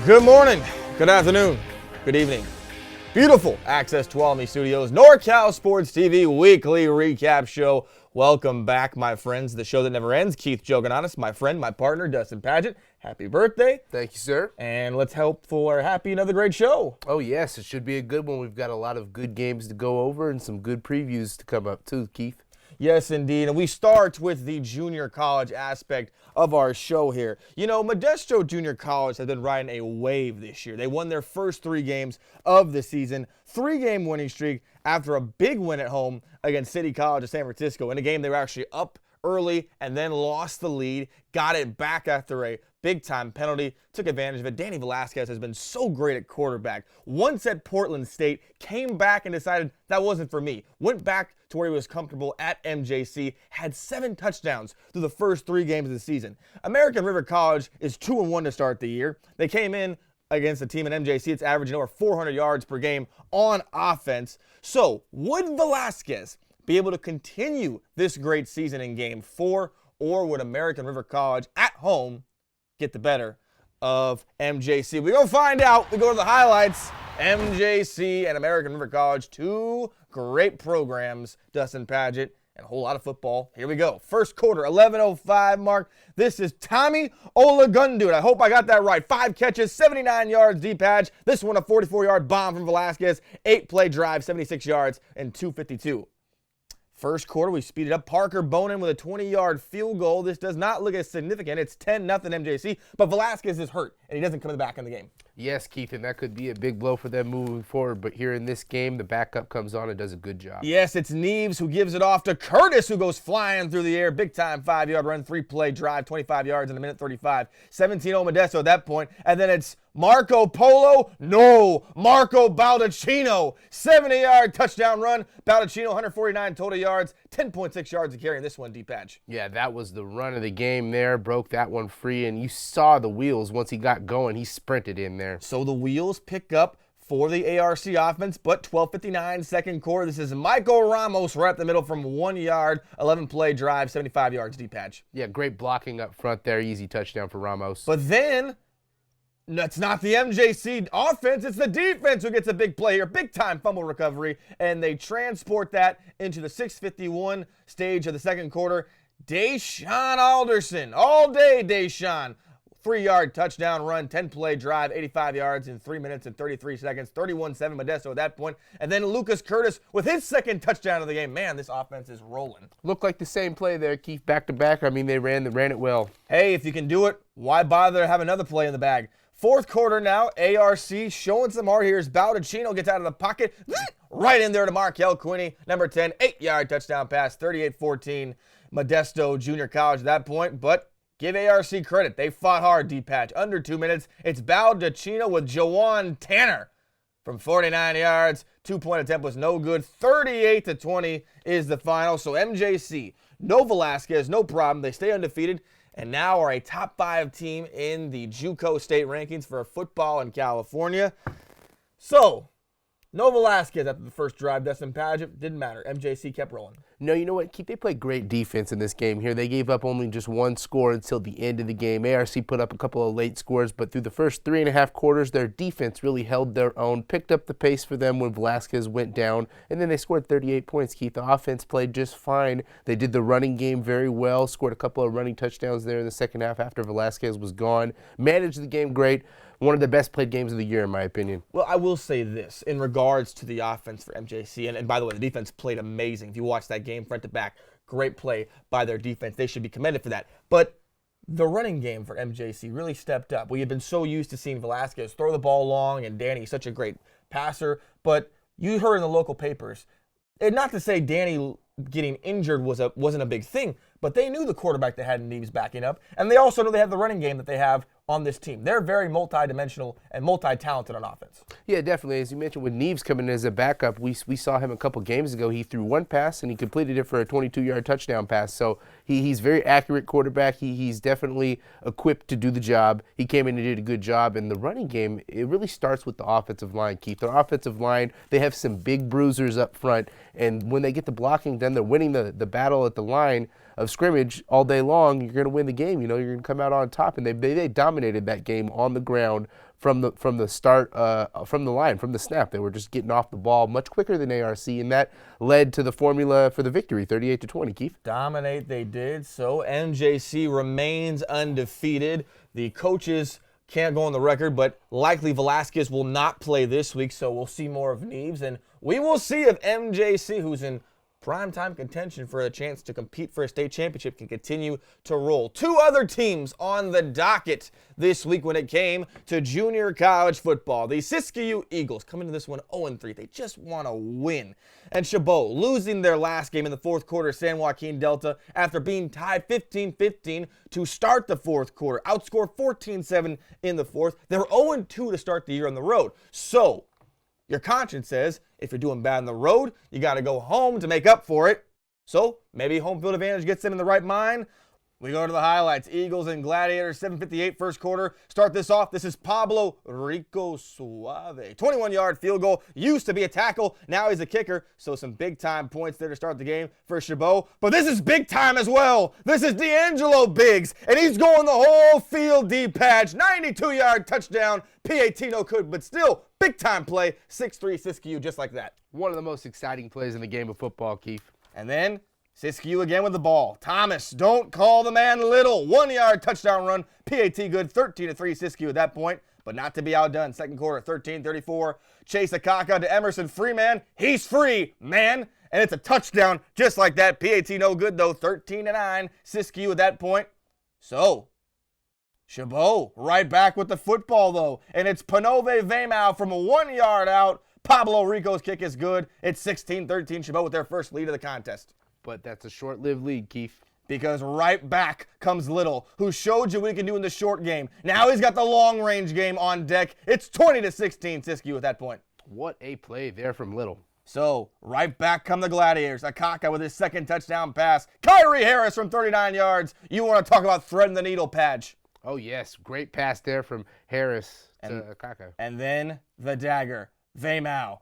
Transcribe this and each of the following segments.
Good morning, good afternoon, good evening. Beautiful Access 12 Studios, NorCal Sports TV weekly recap show. Welcome back, my friends. The show that never ends. Keith Jouganatos, my friend, my partner, Dustin Padgett. Happy birthday. Thank you, sir. And let's hope for another great show. Oh, yes, it should be a good one. We've got a lot of good games to go over and some good previews to come up, too, Keith. Yes, indeed. And we start with the junior college aspect of our show here. You know, Modesto Junior College has been riding a wave this year. They won their first 3 games of the season, 3-game winning streak after a big win at home against City College of San Francisco. In a game they were actually up early and then lost the lead, got it back after a big-time penalty, took advantage of it. Danny Velasquez has been so great at quarterback. Once at Portland State, came back and decided that wasn't for me. Went back to where he was comfortable at MJC, had 7 touchdowns through the first 3 games of the season. American River College is 2-1 to start the year. They came in against a team in MJC. It's averaging over 400 yards per game on offense. So, would Velasquez be able to continue this great season in Game 4, or would American River College at home get the better of MJC? We're going to find out. We go to the highlights. MJC and American River College, 2 great programs. Dustin Padgett and a whole lot of football. Here we go. First quarter, 11:05 mark. This is Tommy Olagundu. I hope I got that right. 5 catches, 79 yards, D-Padge. This one a 44-yard bomb from Velasquez. 8-play drive, 76 yards, and 252. First quarter, we speeded up. Parker Bonin with a 20-yard field goal. This does not look as significant. It's 10-0 MJC, but Velasquez is hurt, and he doesn't come back in the game. Yes, Keith, and that could be a big blow for them moving forward. But here in this game, the backup comes on and does a good job. Yes, it's Neves who gives it off to Curtis, who goes flying through the air. Big-time 5-yard run, 3-play drive, 25 yards in a minute 35. 17-0 Modesto at that point. And then it's Marco Polo. No, Marco Baldacchino. 70-yard touchdown run. Baldacchino, 149 total yards, 10.6 yards to carry in this one, D-Patch. Yeah, that was the run of the game there. Broke that one free, and you saw the wheels. Once he got going, he sprinted in there. So the wheels pick up for the ARC offense, but 12:59 second quarter. This is Michael Ramos right up the middle from 1 yard, 11-play drive, 75 yards, D-Patch. Yeah, great blocking up front there. Easy touchdown for Ramos. But then, that's not the MJC offense. It's the defense who gets a big play here. Big-time fumble recovery, and they transport that into the 6:51 stage of the second quarter. Deshaun Alderson, all day Deshaun. 3-yard touchdown run, 10-play drive, 85 yards in 3 minutes and 33 seconds, 31-7 Modesto at that point. And then Lucas Curtis with his second touchdown of the game. Man, this offense is rolling. Looked like the same play there, Keith, back-to-back. I mean, they ran it well. Hey, if you can do it, why bother to have another play in the bag? Fourth quarter now, ARC showing some heart here as Baldacchino gets out of the pocket. Right in there to Markel Quinney, number 10, 8-yard touchdown pass, 38-14 Modesto Junior College at that point. But give ARC credit. They fought hard, D-Patch. Under 2 minutes, it's Baldacchino with Jawan Tanner from 49 yards. 2-point attempt was no good. 38-20 is the final. So MJC, no Velasquez, no problem. They stay undefeated and now are a top 5 team in the JUCO state rankings for football in California. So, no Velasquez after the first drive. Dustin Padgett, didn't matter. MJC kept rolling. No, you know what, Keith? They played great defense in this game here. They gave up only just 1 score until the end of the game. ARC put up a couple of late scores, but through the first 3.5 quarters, their defense really held their own, picked up the pace for them when Velasquez went down, and then they scored 38 points, Keith. The offense played just fine. They did the running game very well, scored a couple of running touchdowns there in the second half after Velasquez was gone. Managed the game great. One of the best played games of the year, in my opinion. Well, I will say this in regards to the offense for MJC, and by the way, the defense played amazing. If you watch that game front to back, great play by their defense. They should be commended for that. But the running game for MJC really stepped up. We have been so used to seeing Velasquez throw the ball long, and Danny's such a great passer. But you heard in the local papers, and not to say Danny getting injured wasn't a big thing, but they knew the quarterback they had in Neves backing up, and they also know they have the running game that they have on this team. They're very multi-dimensional and multi-talented on offense. Yeah, definitely. As you mentioned, with Neves coming in as a backup, we saw him a couple games ago. He threw 1 pass, and he completed it for a 22-yard touchdown pass. So he's very accurate quarterback. He's definitely equipped to do the job. He came in and did a good job. And the running game, it really starts with the offensive line, Keith. Their offensive line, they have some big bruisers up front, and when they get the blocking done, they're winning the battle at the line of scrimmage all day long. You're going to win the game. You know, you're going to come out on top. And they dominate dominated that game on the ground from the start, from the line, from the snap. They were just getting off the ball much quicker than ARC, and that led to the formula for the victory, 38-20, Keith. Dominate they did, so MJC remains undefeated. The coaches can't go on the record, but likely Velasquez will not play this week, so we'll see more of Neves, and we will see if MJC, who's in primetime contention for a chance to compete for a state championship, can continue to roll. Two other teams on the docket this week when it came to junior college football. The Siskiyou Eagles come into this one 0-3. They just want to win. And Chabot losing their last game in the fourth quarter, San Joaquin Delta, after being tied 15-15 to start the fourth quarter. Outscored 14-7 in the fourth. They're 0-2 to start the year on the road. So your conscience says if you're doing bad on the road, you got to go home to make up for it. So maybe home field advantage gets them in the right mind. We go to the highlights. Eagles and Gladiators, 7:58 first quarter. Start this off. This is Pablo Rico Suave. 21-yard field goal. Used to be a tackle. Now he's a kicker. So some big-time points there to start the game for Chabot. But this is big time as well. This is D'Angelo Biggs. And he's going the whole field deep patch. 92-yard touchdown. PAT no good, but still big-time play. 6-3 Siskiyou just like that. One of the most exciting plays in the game of football, Keith. And then Siskiyou again with the ball. Thomas, don't call the man little. 1-yard touchdown run. PAT good. 13-3 Siskiyou at that point, but not to be outdone. Second quarter, 13-34. Chase Akaka to Emerson Freeman. He's free, man. And it's a touchdown just like that. PAT no good, though. 13-9 Siskiyou at that point. So Chabot right back with the football, though. And it's Panove Vemau from 1 yard out. Pablo Rico's kick is good. It's 16-13 Chabot with their first lead of the contest. But that's a short-lived lead, Keith. Because right back comes Little, who showed you what he can do in the short game. Now he's got the long-range game on deck. It's 20-16 Siskiyou at that point. What a play there from Little. So, right back come the Gladiators. Akaka with his second touchdown pass. Kyrie Harris from 39 yards. You want to talk about threading the needle, Padge. Oh, yes. Great pass there from Harris to Akaka. And then the dagger. Vemau.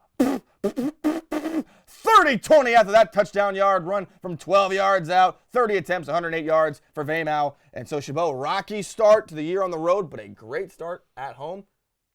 30-20 after that touchdown yard run from 12 yards out. 30 attempts, 108 yards for Vemau. And so Chabot, rocky start to the year on the road, but a great start at home.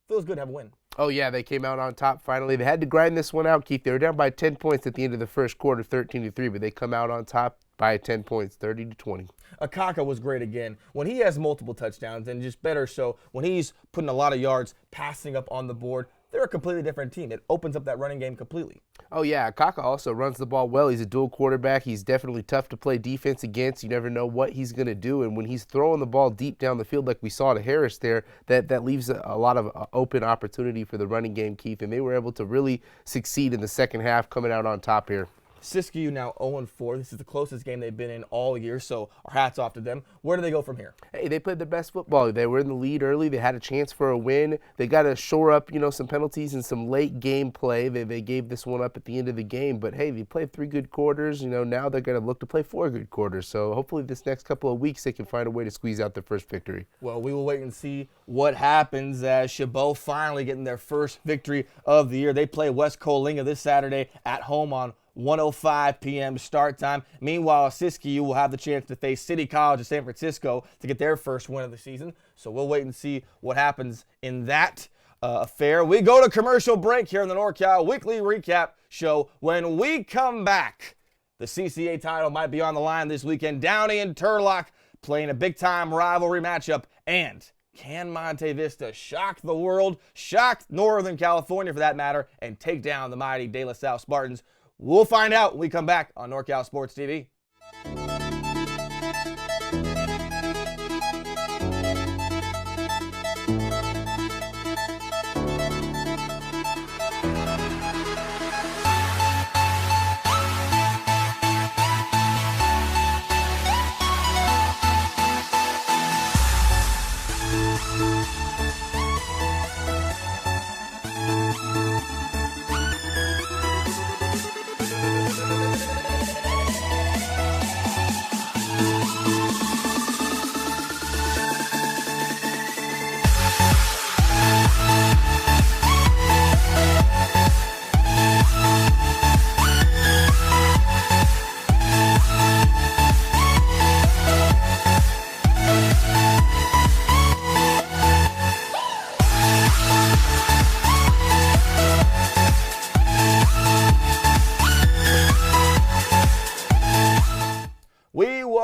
Feels good to have a win. Oh, yeah, they came out on top finally. They had to grind this one out, Keith. They were down by 10 points at the end of the first quarter, 13-3, but they come out on top by 10 points, 30-20. Akaka was great again. When he has multiple touchdowns, and just better so when he's putting a lot of yards, passing up on the board, they're a completely different team. It opens up that running game completely. Oh, yeah. Akaka also runs the ball well. He's a dual quarterback. He's definitely tough to play defense against. You never know what he's going to do. And when he's throwing the ball deep down the field like we saw to Harris there, that leaves a lot of open opportunity for the running game, Keith. And they were able to really succeed in the second half, coming out on top here. Siskiyou now 0-4. This is the closest game they've been in all year, so our hats off to them. Where do they go from here? Hey, they played their best football. They were in the lead early. They had a chance for a win. They got to shore up, some penalties and some late game play. They gave this one up at the end of the game. But, hey, they played 3 good quarters. Now they're going to look to play 4 good quarters. So hopefully this next couple of weeks they can find a way to squeeze out their first victory. Well, we will wait and see what happens as Chabot finally getting their first victory of the year. They play West Coalinga this Saturday at home on 1:05 p.m. start time. Meanwhile, Siskiyou will have the chance to face City College of San Francisco to get their first win of the season. So we'll wait and see what happens in that affair. We go to commercial break here on the NorCal Weekly Recap Show. When we come back, the CCA title might be on the line this weekend. Downey and Turlock playing a big-time rivalry matchup. And can Monte Vista shock the world, shock Northern California for that matter, and take down the mighty De La Salle Spartans? We'll find out when we come back on NorCal Sports TV.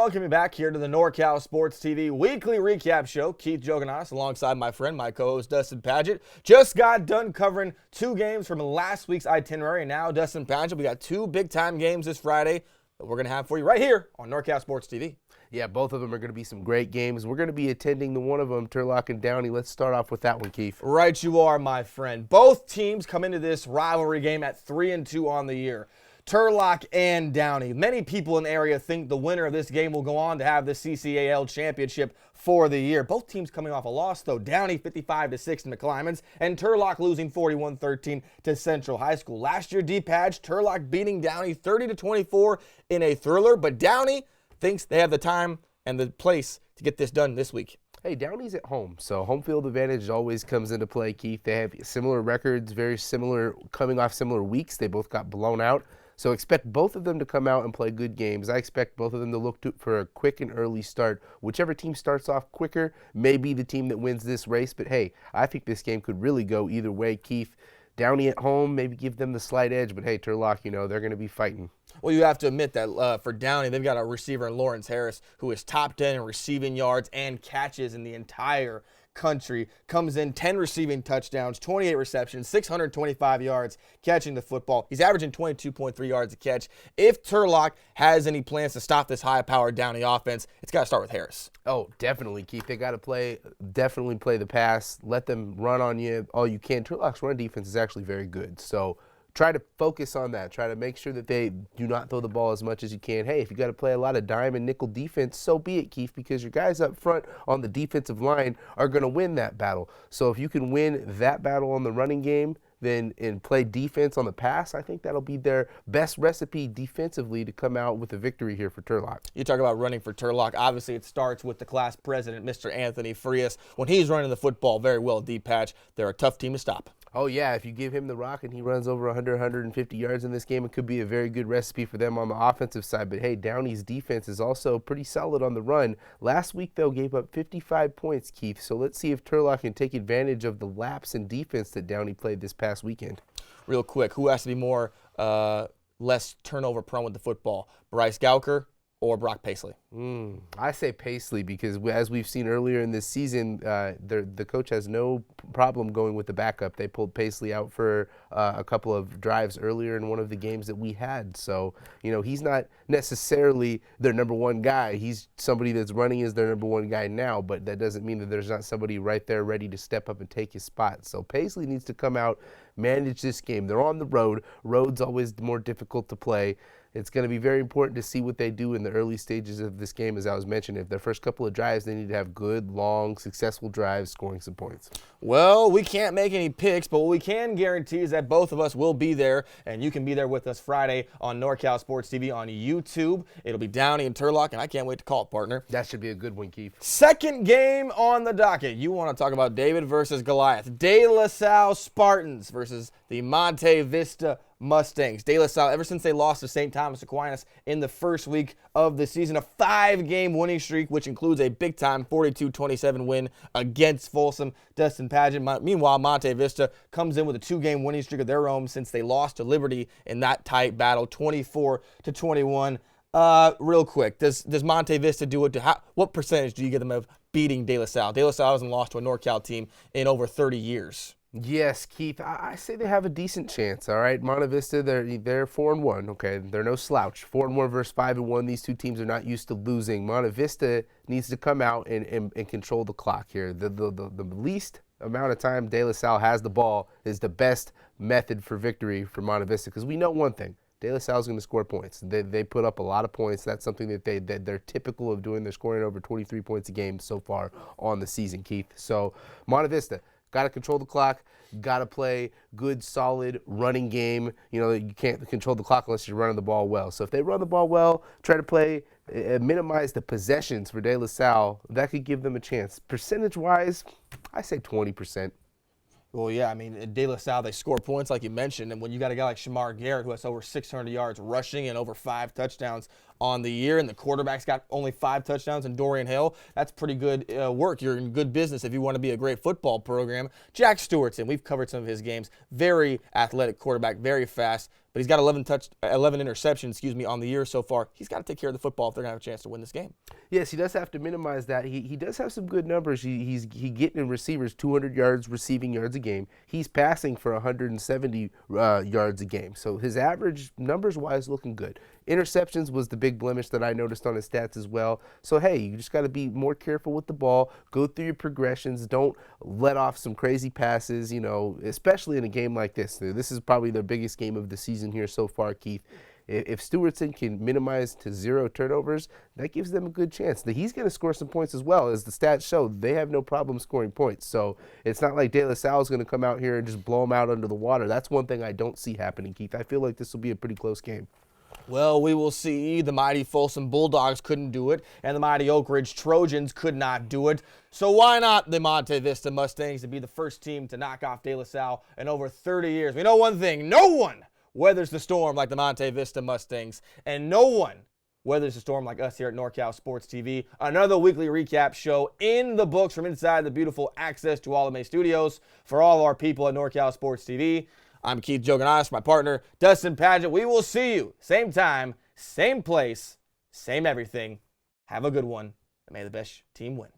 welcome you back here to the NorCal Sports TV weekly recap show. Keith Jouganatos alongside my friend, my co-host Dustin Padgett. Just got done covering 2 games from last week's itinerary, and now Dustin Padgett, we got 2 big-time games this Friday that we're going to have for you right here on NorCal Sports TV. Yeah, both of them are going to be some great games. We're going to be attending the one of them, Turlock and Downey. Let's start off with that one, Keith. Right you are, my friend. Both teams come into this rivalry game at 3-2 on the year. Turlock and Downey. Many people in the area think the winner of this game will go on to have the CCAL championship for the year. Both teams coming off a loss, though. Downey 55-6 to McClymonds, and Turlock losing 41-13 to Central High School. Last year, D-Padge, Turlock beating Downey 30-24 in a thriller, but Downey thinks they have the time and the place to get this done this week. Hey, Downey's at home, so home field advantage always comes into play, Keith. They have similar records, very similar, coming off similar weeks. They both got blown out. So expect both of them to come out and play good games. I expect both of them to look for a quick and early start. Whichever team starts off quicker may be the team that wins this race. But, hey, I think this game could really go either way, Keith. Downey at home, maybe give them the slight edge. But, hey, Turlock, they're going to be fighting. Well, you have to admit that for Downey, they've got a receiver in Lawrence Harris who is top 10 in receiving yards and catches in the entire country. Comes in 10 receiving touchdowns, 28 receptions, 625 yards catching the football. He's averaging 22.3 yards a catch. If Turlock has any plans to stop this high-powered Downey offense, it's got to start with Harris. Oh, definitely, Keith. They got to definitely play the pass. Let them run on you all you can. Turlock's run defense is actually very good. So try to focus on that. Try to make sure that they do not throw the ball as much as you can. Hey, if you got to play a lot of dime and nickel defense, so be it, Keith, because your guys up front on the defensive line are going to win that battle. So if you can win that battle on the running game, then and play defense on the pass, I think that'll be their best recipe defensively to come out with a victory here for Turlock. You talk about running for Turlock. Obviously, it starts with the class president, Mr. Anthony Frias. When he's running the football very well, D-Patch, they're a tough team to stop. Oh, yeah, if you give him the rock and he runs over 100, 150 yards in this game, it could be a very good recipe for them on the offensive side. But, hey, Downey's defense is also pretty solid on the run. Last week, though, gave up 55 points, Keith. So let's see if Turlock can take advantage of the lapse in defense that Downey played this past weekend. Real quick, who has to be more less turnover prone with the football, Bryce Gowker or Brock Paisley? I say Paisley because, as we've seen earlier in this season, the coach has no problem going with the backup. They pulled Paisley out for a couple of drives earlier in one of the games that we had. So, he's not necessarily their number one guy. He's somebody that's running as their number one guy now, but that doesn't mean that there's not somebody right there ready to step up and take his spot. So Paisley needs to come out, manage this game. They're on the road. Road's always more difficult to play. It's going to be very important to see what they do in the early stages of this game, as I was mentioning. If their first couple of drives, they need to have good, long, successful drives scoring some points. Well, we can't make any picks, but what we can guarantee is that both of us will be there, and you can be there with us Friday on NorCal Sports TV on YouTube. It'll be Downey and Turlock, and I can't wait to call it, partner. That should be a good one, Keith. Second game on the docket. You want to talk about David versus Goliath. De La Salle Spartans versus the Monte Vista Mustangs. De La Salle, ever since they lost to St. Thomas Aquinas in the first week of the season, a 5-game winning streak, which includes a big-time 42-27 win against Folsom. Dustin Padgett. Meanwhile, Monte Vista comes in with a 2-game winning streak of their own since they lost to Liberty in that tight battle, 24-21. Real quick, does Monte Vista do it? What percentage do you get them of beating De La Salle? De La Salle hasn't lost to a NorCal team in over 30 years. Yes, Keith, I say they have a decent chance, all right? Monte Vista, they're 4-1, okay? They're no slouch. 4-1 versus 5-1. These two teams are not used to losing. Monte Vista needs to come out and control the clock here. The least amount of time De La Salle has the ball is the best method for victory for Monte Vista, because we know one thing. De La Salle is going to score points. They put up a lot of points. That's something that they're typical of doing. They're scoring over 23 points a game so far on the season, Keith. So Monte Vista, got to control the clock, got to play good, solid running game. You can't control the clock unless you're running the ball well. So if they run the ball well, try to minimize the possessions for De La Salle, that could give them a chance. Percentage-wise, I say 20%. Well, yeah, I mean, De La Salle, they score points like you mentioned, and when you got a guy like Shamar Garrett who has over 600 yards rushing and over 5 touchdowns on the year, and the quarterback's got only 5 touchdowns, and Dorian Hill, that's pretty good work. You're in good business if you want to be a great football program. Jack Stewart's in. We've covered some of his games. Very athletic quarterback, very fast. but he's got 11 interceptions, on the year so far. He's got to take care of the football if they're going to have a chance to win this game. Yes, he does have to minimize that. He does have some good numbers. He getting receivers 200 yards receiving yards a game. He's passing for 170 yards a game. So his average numbers-wise looking good. Interceptions was the big blemish that I noticed on his stats as well. So, hey, you just got to be more careful with the ball. Go through your progressions. Don't let off some crazy passes, especially in a game like this. This is probably the biggest game of the season here so far, Keith. If Stewartson can minimize to 0 turnovers, that gives them a good chance. He's going to score some points as well. As the stats show, they have no problem scoring points. So it's not like De La Salle is going to come out here and just blow them out under the water. That's one thing I don't see happening, Keith. I feel like this will be a pretty close game. Well, we will see. The mighty Folsom Bulldogs couldn't do it, and the mighty Oak Ridge Trojans could not do it. So why not the Monte Vista Mustangs to be the first team to knock off De La Salle in over 30 years? We know one thing. No one weathers the storm like the Monte Vista Mustangs, and no one weathers the storm like us here at NorCal Sports TV. Another weekly recap show in the books from inside the beautiful Access to Alame Studios for all of our people at NorCal Sports TV. I'm Keith Jouganatos, my partner, Dustin Padgett. We will see you same time, same place, same everything. Have a good one, and may the best team win.